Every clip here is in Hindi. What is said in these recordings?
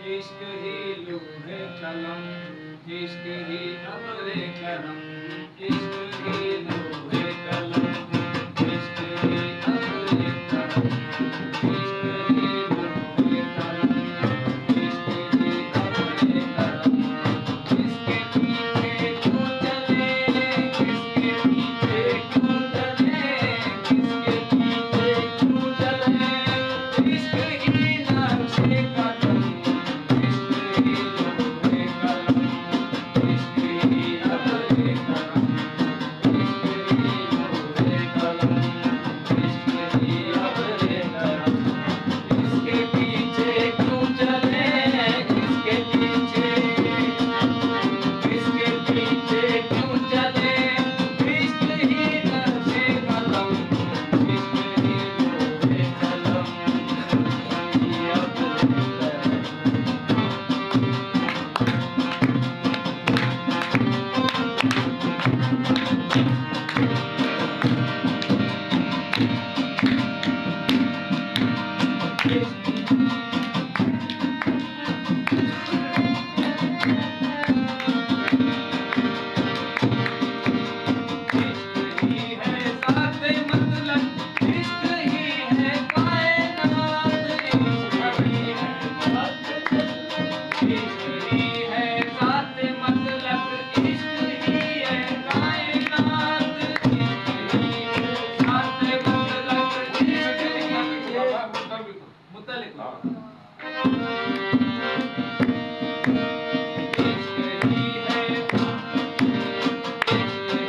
इश्क ही लोहे कलम, इश्क ही अमरे करम, इश्क ही लोहे कलम, इश्क ही अमरे करम, इश्क ही लोहे कलम, इश्क ही अमरे करम। इसके पीछे क्यों चले, किसके पीछे क्यों चले, किसके पीछे क्यों चले, इश्क ही नक्शे कदम, इश्क ही लोहे कलम, इश्क ही अमरे करम, इश्क ही लोहे कलम, इश्क ही अमरे करम। इसके पीछे क्यों चले, इसके पीछे, इसके पीछे क्यों चले, इश्क ही नक्शे कदम, इश्क ही लोहे कलम, इश्क ही अमरे करम। इश्क ही है साथ मतलब, इश्क ही है कायनात, इश्क ही है साथ मतलब, इश्क ही है साथ मतलब, इश्क ही है कायनात, इश्क ही है साथ मतलब, इश्क ही है मुतल्लिक। इश्क ही है, इश्क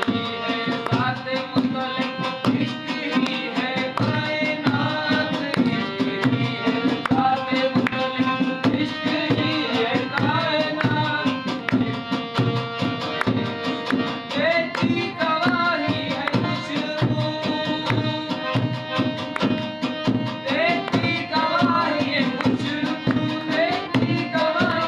ही है साथ मुतल्लिक, इश्क ही है कायनात, इश्क ही है साथ मुतल्लिक, इश्क ही है कायनात। तेरी गवाही है खुशबू, तेरी गवाही है खुशबू, तेरी गवाही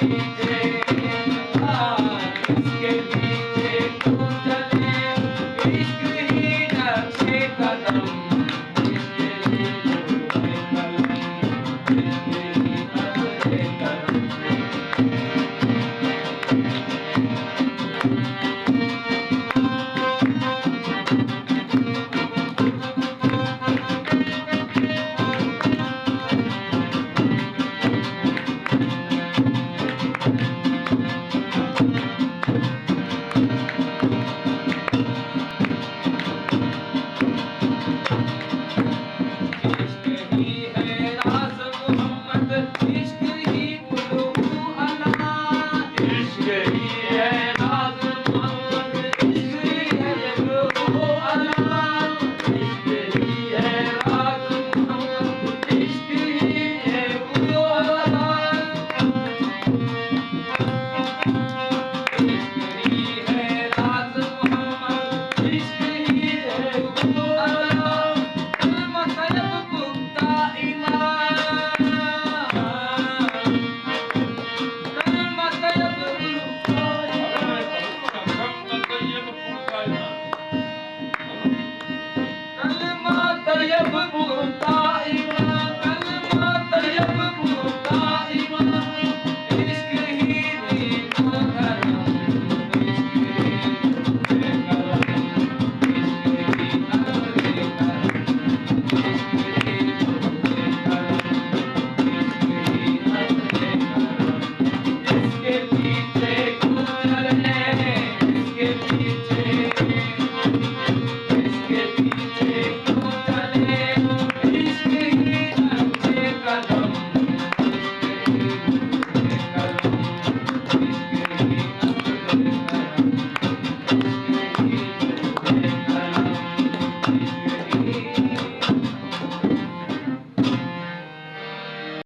नीचे